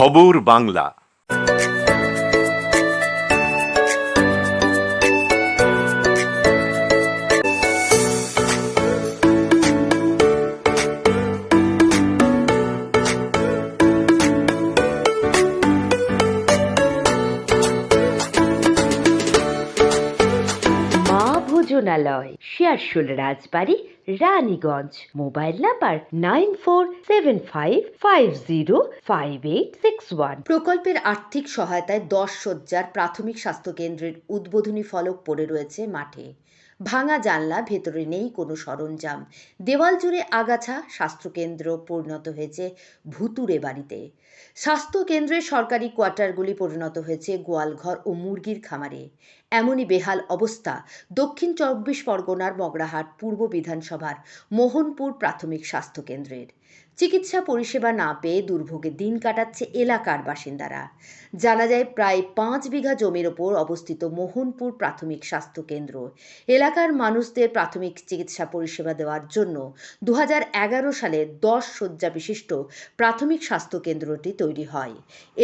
খবর বাংলা। ভোজনালয়, Searsole Rajbari, Raniganj. Mobile number 9475505861। প্রকল্পের আর্থিক সহায়তায় 10 শয্যার প্রাথমিক স্বাস্থ্যকেন্দ্রের উদ্বোধনী ফলক পড়ে রয়েছে মাঠে। ভাঙা জানলা, ভেতরে নেই কোনো সরঞ্জাম, দেওয়াল জুড়ে আগাছা। স্বাস্থ্যকেন্দ্র পরিণত হয়েছে ভুতুড়ে বাড়িতে। স্বাস্থ্যকেন্দ্রের সরকারি কোয়ার্টারগুলি পরিণত হয়েছে গোয়ালঘর ও মুরগির খামারে। এমনই বেহাল অবস্থা দক্ষিণ 24 পরগনার মগরাহাট পূর্ব বিধানসভার মোহনপুর প্রাথমিক স্বাস্থ্যকেন্দ্রের। চিকিৎসা পরিষেবা না পেয়ে দুর্ভোগে দিন কাটাচ্ছে এলাকার বাসিন্দারা। জানা যায়, প্রায় 5 বিঘা জমির ওপর অবস্থিত মোহনপুর প্রাথমিক স্বাস্থ্যকেন্দ্র এলাকার মানুষদের প্রাথমিক চিকিৎসা পরিষেবা দেওয়ার জন্য 2011 সালে 10 শয্যা বিশিষ্ট প্রাথমিক স্বাস্থ্যকেন্দ্রটি তৈরি হয়।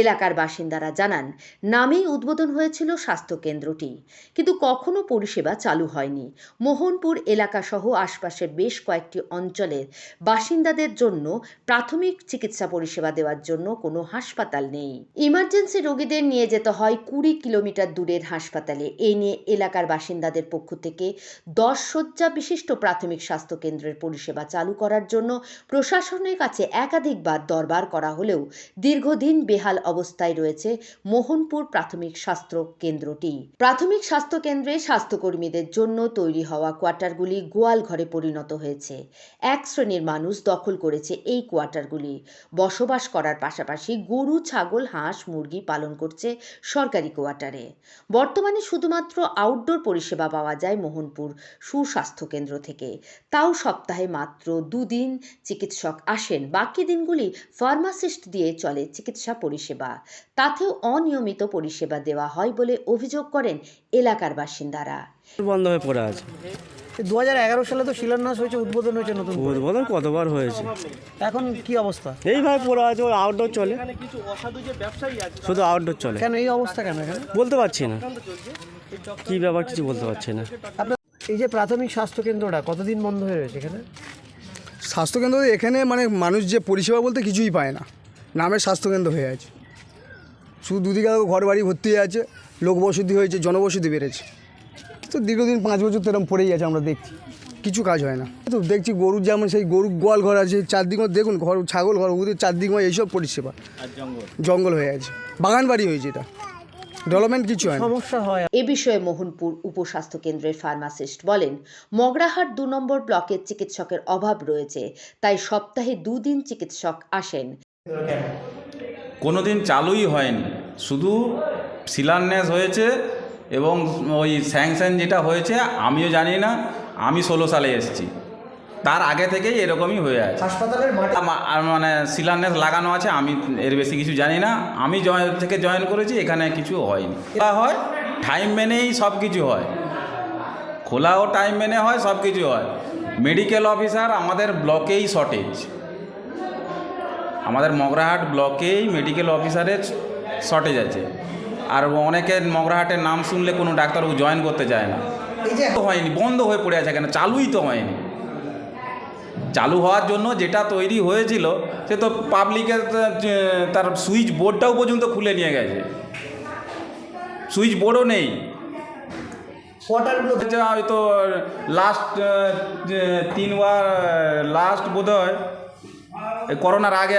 এলাকার বাসিন্দারা জানান, নামেই উদ্বোধন হয়েছিল স্বাস্থ্যকেন্দ্রটি, কিন্তু কখনো পরিষেবা চালু হয়নি। মোহনপুর এলাকাসহ আশপাশের বেশ কয়েকটি অঞ্চলের বাসিন্দাদের জন্য প্রাথমিক চিকিৎসা পরিষেবা দেওয়ার জন্য কোনো হাসপাতাল নেই। ইমার্জেন্সি রোগীদের নিয়ে যেতে হয় 20 কিলোমিটার দূরের হাসপাতালে। এই নিয়ে এলাকার বাসিন্দাদের পক্ষ থেকে 10 শয্যা বিশিষ্ট প্রাথমিক স্বাস্থ্যকেন্দ্রের পরিষেবা চালু করার জন্য প্রশাসনের কাছে একাধিকবার দরবার করা হলেও দীর্ঘদিন বেহাল অবস্থায় রয়েছে মোহনপুর প্রাথমিক স্বাস্থ্য কেন্দ্রটি। প্রাথমিক স্বাস্থ্য কেন্দ্রে স্বাস্থ্যকর্মীদের জন্য তৈরি হওয়া কোয়ার্টারগুলি গোয়াল ঘরে পরিণত হয়েছে। এক শ্রেণীর মানুষ দখল করেছে এই কোয়ার্টারগুলি। বসবাস করার পাশাপাশি গরু, ছাগল, হাঁস, মুরগি পালন করছে সরকারি কোয়ার্টারে। বর্তমানে শুধুমাত্র আউটডোর পরিষেবা পাওয়া যায় মোহনপুর সুস্বাস্থ্য কেন্দ্র থেকে। তাও সপ্তাহে মাত্র 2 দিন চিকিৎসক আসেন, বাকি দিনগুলি ফার্মাসিস্ট দিয়ে চলে চিকিৎসা পরিষেবা। তাতেও অনিয়মিত পরিষেবা দেওয়া হয় বলে অভিযোগ করেন এলাকার বাসিন্দারা। বন্ধ হয়ে পড়ে আছে। 2011 সালে তো শিলান্যাস হয়েছে, উদ্বোধন হয়েছে নতুন করে। উদ্বোধন কতবার হয়েছে, এখন কি অবস্থা? এইভাবে পড়ে আছে। আউটডোর চলে, শুধু আউটডোর চলে। কেন এই অবস্থা কেন এখানে বলতে পারছি না কি ব্যাপার, কিছু বলতে পারছি না। আপনার এই যে প্রাথমিক স্বাস্থ্য কেন্দ্রটা কতদিন বন্ধ হয়ে রয়েছে এখানে? স্বাস্থ্যকেন্দ্র এখানে মানে মানুষ যে পরিষেবা বলতে কিছুই পায় না, নামের স্বাস্থ্যকেন্দ্র হয়ে আছে। শুধু দুদিকে ঘর বাড়ি ভর্তি হয়ে আছে, লোক বসতি হয়েছে, জনবসতি বেড়েছে। তো দীর্ঘদিন 5 বছর তো এরকম পড়েই আছে, আমরা দেখছি কিছু কাজ হয় না। তো দেখছি গরুর যেমন সেই গরু গোয়াল ঘর আছে, চারদিকে দেখুন ঘর, ছাগল ঘর, ওদের চারদিকে এইসব পরিষেবা, জঙ্গল হয়ে আছে, বাগান বাড়ি হয়েছে, এটা ডেভেলপমেন্ট কিছু হয় না। সমস্যা হয়। এ বিষয়ে মোহনপুর উপস্বাস্থ্য কেন্দ্রের ফার্মাসিস্ট বলেন, মগরাহাট 2 নম্বর ব্লকের চিকিৎসকের অভাব রয়েছে, তাই সপ্তাহে 2 দিন চিকিৎসক আসেন। কোনো দিন চালুই হয়নি, শুধু শিলান্যাস হয়েছে এবং ওই স্যাংশন যেটা হয়েছে আমিও জানি না। আমি 16 সালে এসেছি, তার আগে থেকেই এরকমই হয়ে আছে। হাসপাতালের মানে শিলান্যাস লাগানো আছে, আমি এর বেশি কিছু জানি না। আমি জয়েন করেছি, এখানে কিছু হয়নি। খোলা হয় টাইম মেনেই, সব কিছু হয়, খোলাও টাইম মেনে হয়, সব কিছু হয়। মেডিকেল অফিসার আমাদের ব্লকেই শর্টেজ, আমাদের মগরাহাট ব্লকেই মেডিকেল অফিসারের শর্টেজ আছে। আর অনেকের মগরাহাটের নাম শুনলে কোনো ডাক্তারবাবু জয়েন করতে চায় না। তো হয়নি, বন্ধ হয়ে পড়ে আছে কেন, চালুই তো হয়নি। চালু হওয়ার জন্য যেটা তৈরি হয়েছিল সে তো পাবলিকের তার সুইচ বোর্ডটাও পর্যন্ত খুলে নিয়ে গেছে, সুইচ বোর্ডও নেই। হয়তো লাস্ট 3বার, লাস্ট বোধ হয় করোনার আগে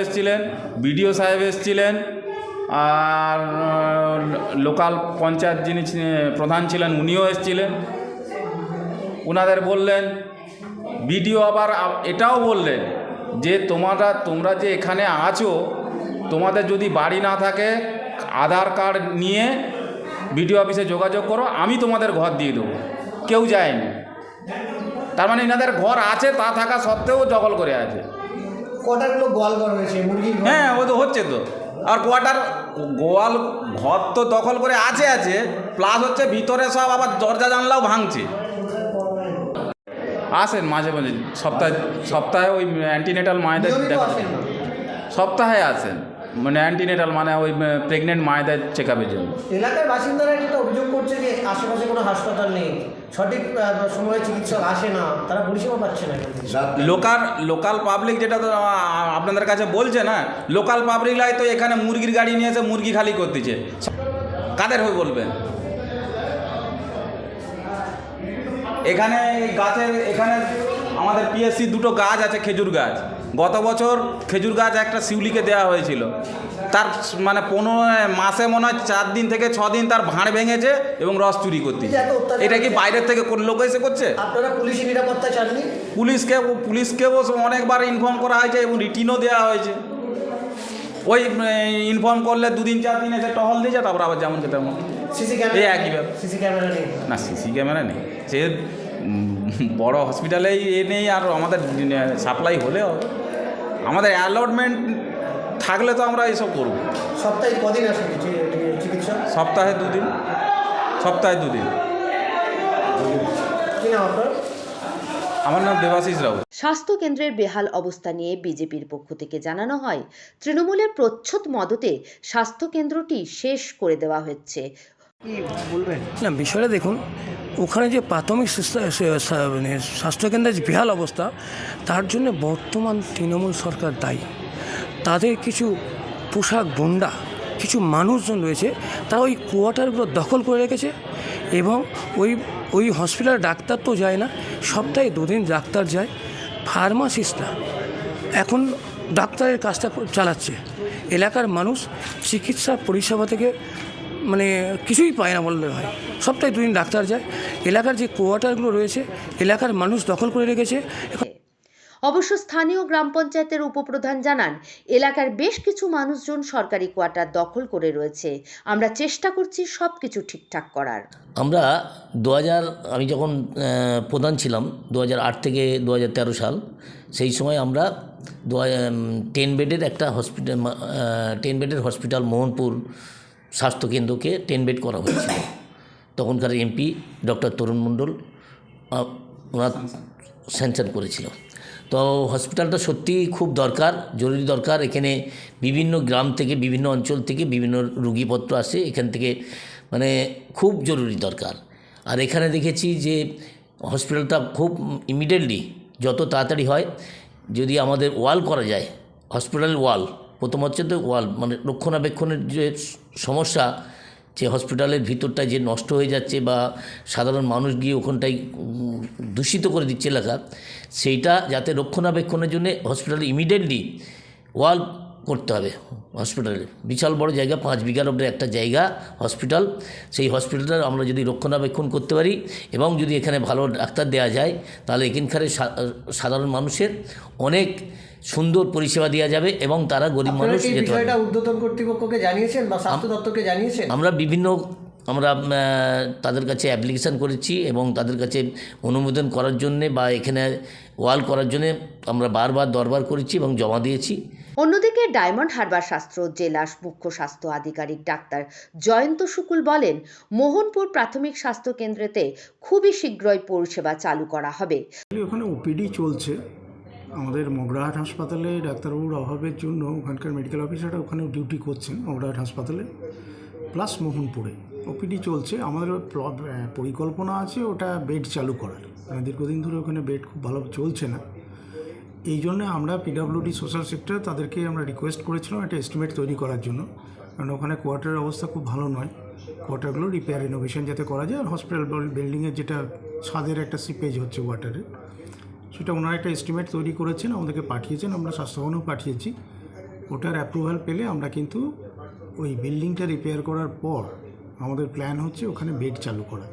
এসেছিলেন, বিডিও সাহেব এসেছিলেন, আর লোকাল পঞ্চায়েত যিনি প্রধান ছিলেন উনিও এসেছিলেন। ওনাদের বললেন, বিডিও আবার এটাও বললেন যে তোমরা যে এখানে আছো, তোমাদের যদি বাড়ি না থাকে আধার কার্ড নিয়ে বিডিও অফিসে যোগাযোগ করো, আমি তোমাদের ঘর দিয়ে দেবো। কেউ যায়নি, তার মানে এনাদের ঘর আছে, তা থাকা সত্ত্বেও দখল করে আছে। কোয়ার্টারগুলো গোয়াল ঘর হয়েছে, মুরগির ঘর। হ্যাঁ, ও তো হচ্ছে তো। আর গোয়াল ঘর তো দখল করে আছে, প্লাস হচ্ছে ভিতরে সব আবার দরজা জানলাও ভাঙছে। আসেন মাঝে মাঝে, সপ্তাহে ওই অ্যান্টিনেটাল মায়েদের দেখা সপ্তাহে আসেন, মানে অ্যান্টিনেটাল, মানে ওই প্রেগনেন্ট মায়েদের চেক আপের জন্য। এলাকার বাসিন্দারা একটা অভিযোগ করছে যে আশেপাশে কোনো হাসপাতাল নেই, সঠিক সময়ে চিকিৎসক আসে না, তারা পরিষেবা পাচ্ছে না। লোকাল পাবলিক যেটা তো আপনাদের কাছে বলছে না, লোকাল পাবলিকরাই তো এখানে মুরগির গাড়ি নিয়ে এসে মুরগি খালি করতেছে। কাদের হয়ে বলবেন? এখানে এখানে আমাদের পিএসসি দুটো গাছ আছে, খেজুর গাছ। গত বছর খেজুর গাছ একটা শিউলিকে দেওয়া হয়েছিল, তার মানে 15 মাসে মনে হয় 4 দিন থেকে 6 দিন তার ভাঁড় ভেঙেছে এবং রস চুরি করতেছে। এটা কি বাইরের থেকে কোন লোক এসে করছে? আপনারা পুলিশি নিরাপত্তা চাননি? পুলিশকেও অনেকবার ইনফর্ম করা হয়েছে এবং রিটিনও দেওয়া হয়েছে। ওই ইনফর্ম করলে 2 দিন 4 দিন এসে টহল দিয়ে যায়, তারপর আবার যেমন কে তেমন। সিসি এই একই ব্যাপার। সিসি ক্যামেরা নেই না, সিসি ক্যামেরা নেই, সে বড় হসপিটালেই নেই, আর আমাদের সাপ্লাই হলেও আমাদের অ্যালটমেন্ট থাকলে তো আমরা এইসব করব। সপ্তাহে কদিন আসে চিকিৎসক? সপ্তাহে 2 দিন। কি নাম আপনার? আমার নাম দেবাশিস রাও। স্বাস্থ্য কেন্দ্রের বেহাল অবস্থা নিয়ে বিজেপির পক্ষ থেকে জানানো হয়, তৃণমূলের প্রচ্ছদ মদতে স্বাস্থ্য কেন্দ্রটি শেষ করে দেওয়া হচ্ছে। কি বলবেন? না, বিষয়টা দেখুন, ওখানে যে প্রাথমিক মানে স্বাস্থ্যকেন্দ্রের যে বেহাল অবস্থা, তার জন্য বর্তমান তৃণমূল সরকার দায়ী। তাদের কিছু পোশাক গুন্ডা, কিছু মানুষজন রয়েছে, তারা ওই কোয়ার্টারগুলো দখল করে রেখেছে এবং ওই হসপিটালে ডাক্তার তো যায় না, সপ্তাহে 2 দিন ডাক্তার যায়। ফার্মাসিস্টরা এখন ডাক্তারের কাজটা চালাচ্ছে। এলাকার মানুষ চিকিৎসা পরিষেবা থেকে মানে কিছুই পায় না বললে হয়। সপ্তাহে 2 দিন ডাক্তার যায়। এলাকার যে কোয়ার্টারগুলো রয়েছে, এলাকার মানুষ দখল করে রেখেছে। অবশ্য স্থানীয় গ্রাম পঞ্চায়েতের উপপ্রধান জানান, এলাকার বেশ কিছু মানুষজন সরকারি কোয়ার্টার দখল করে রয়েছে। আমরা চেষ্টা করছি সবকিছু ঠিকঠাক করার। আমরা আমি যখন প্রধান ছিলাম 2008 থেকে 2013 সাল, সেই সময় আমরা 10 বেডের একটা হসপিটাল 10 বেডের হসপিটাল মোহনপুর স্বাস্থ্যকেন্দ্রকে 10 বেড করা হয়েছিল। তখনকার এমপি ডক্টর তরুণ মণ্ডল ওনার স্যাংশন করেছিল। তো হসপিটালটা সত্যিই খুব দরকার, জরুরি দরকার। এখানে বিভিন্ন গ্রাম থেকে, বিভিন্ন অঞ্চল থেকে বিভিন্ন রুগীপত্র আসে, এখান থেকে মানে খুব জরুরি দরকার। আর এখানে দেখেছি যে হসপিটালটা খুব ইমিডিয়েটলি যত তাড়াতাড়ি হয়, যদি আমাদের ওয়াল করা যায়, হসপিটাল ওয়াল, প্রথম হচ্ছে তো ওয়াল, মানে রক্ষণাবেক্ষণের যে সমস্যা, যে হসপিটালের ভিতরটা যে নষ্ট হয়ে যাচ্ছে বা সাধারণ মানুষ গিয়ে ওখানটায় দূষিত করে দিচ্ছে এলাকা, সেইটা যাতে রক্ষণাবেক্ষণের জন্য হসপিটালে ইমিডিয়েটলি ওয়াল করতে হবে। হসপিটালে বিশাল বড় জায়গা, 5 বিঘার উপরে একটা জায়গা হসপিটাল। সেই হসপিটালটা আমরা যদি রক্ষণাবেক্ষণ করতে পারি এবং যদি এখানে ভালো ডাক্তার দেওয়া যায়, তাহলে এখানকার সাধারণ মানুষের অনেক সুন্দর পরিষেবা দেওয়া যাবে এবং তারা গরিব মানুষ যেতে পারবে। বিষয়টা ঊর্ধ্বতন কর্তৃপক্ষকে জানিয়েছেন বা স্বাস্থ্য দপ্তরকে জানিয়েছেন? আমরা তাদের কাছে অ্যাপ্লিকেশান করেছি এবং তাদের কাছে অনুমোদন করার জন্যে বা এখানে ওয়াল করার জন্যে আমরা বারবার দরবার করেছি এবং জমা দিয়েছি। অন্যদিকে ডায়মন্ড হারবার শাস্ত্র জেলার মুখ্য স্বাস্থ্য আধিকারিক ডাক্তার জয়ন্ত শুকুল বলেন, মোহনপুর প্রাথমিক স্বাস্থ্য কেন্দ্রেতে খুবই শীঘ্রই পরিষেবা চালু করা হবে। ওখানে ওপিডি চলছে। আমাদের মগরাহাট হাসপাতালে ডাক্তারবাবুর অভাবের জন্য ওখানকার মেডিকেল অফিসাররা ওখানেও ডিউটি করছেন মগরাহাট হাসপাতালে, প্লাস মোহনপুরে ওপিডি চলছে। আমাদের পরিকল্পনা আছে ওটা বেড চালু করার। দীর্ঘদিন ধরে ওখানে বেড খুব ভালো চলছে না, এই জন্য আমরা পিডব্লিউডি সোশ্যাল সেক্টর তাদেরকে আমরা রিকোয়েস্ট করেছিলাম একটা এস্টিমেট তৈরি করার জন্য, কারণ ওখানে কোয়ার্টারের অবস্থা খুব ভালো নয়। কোয়ার্টারগুলো রিপেয়ার রিনোভেশন যাতে করা যায়, আর হসপিটাল বিল্ডিংয়ের যেটা ছাদের একটা সিপেজ হচ্ছে ওয়াটারে, সেটা ওনারা একটা এস্টিমেট তৈরি করেছেন, আমাদেরকে পাঠিয়েছেন, আমরা স্বাস্থ্যভবনেও পাঠিয়েছি। ওটার অ্যাপ্রুভাল পেলে আমরা কিন্তু ওই বিল্ডিংটা রিপেয়ার করার পর আমাদের প্ল্যান হচ্ছে ওখানে বেড চালু করা,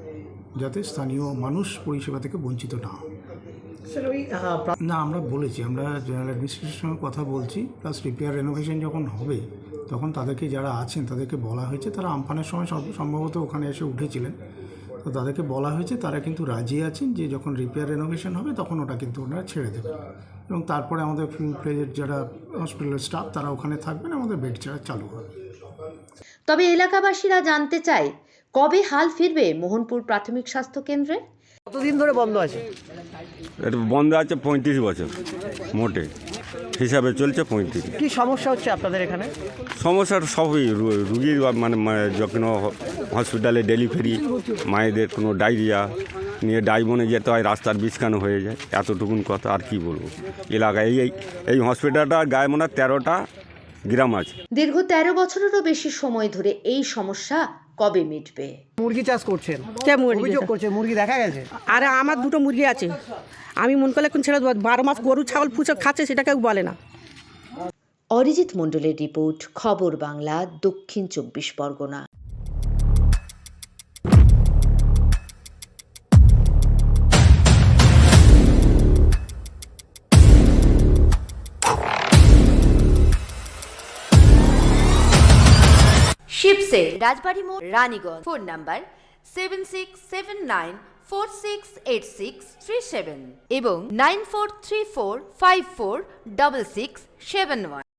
যাতে স্থানীয় মানুষ পরিষেবা থেকে বঞ্চিত না হয়। না, আমরা বলেছি, আমরা জেনারেল অ্যাডমিনিস্ট্রেশনের সঙ্গে কথা বলছি, প্লাস রিপেয়ার রেনোভেশন যখন হবে তখন তাদেরকে যারা আছেন তাদেরকে বলা হয়েছে, তারা আমফানের সময় সম্ভবত ওখানে এসে উঠেছিলেন, তো তাদেরকে বলা হয়েছে, তারা কিন্তু রাজি আছেন যে যখন রিপেয়ার রেনোভেশন হবে তখন ওটা কিন্তু ওনারা ছেড়ে দেবেন এবং তারপরে আমাদের ফুল প্লেজের যারা হসপিটালের স্টাফ তারা ওখানে থাকবেন, আমাদের বেড ছাড়া চালু হবে। তবে এলাকাবাসীরা জানতে চায়, কবে হাল ফিরবে মোহনপুর প্রাথমিক স্বাস্থ্য কেন্দ্রে? কতদিন ধরে বন্ধ আছে? এটা বন্ধ আছে 35 বছর মোটে। হিসাবে চলছে 35। কি সমস্যা হচ্ছে আপনাদের এখানে? সমস্যার সবই রুগীর মানে যখন হসপিটালে ডেলিভারি, মায়েদের কোনো ডায়রিয়া নিয়ে ডাইমনে যেতে হয়, রাস্তার বিছখানো হয়ে যায়, এতটুকুন কথা। আর কি বলবো, এলাকায় এই হসপিটালটা গায়েমনা 13টা গ্রাম আছে। দীর্ঘ 13 বছরেরও বেশি সময় ধরে এই সমস্যা কবে মিটবে? মুরগি চাষ করছেন, অভিযোগ করছে মুরগি দেখা গেছে। আরে আমার 2টো মুরগি আছে, আমি মন করলে এখন ছেড়ে 12 মাস গরু ছাগল ফুচক খাচ্ছে, সেটা কেউ বলে না। অরিজিৎ মণ্ডলের রিপোর্ট, খবর বাংলা, দক্ষিণ 24 পরগনা। শিবসে রাজবাড়ি মোড়, রানীগঞ্জ। ফোন নাম্বার 7679468637 এবং 9434546671।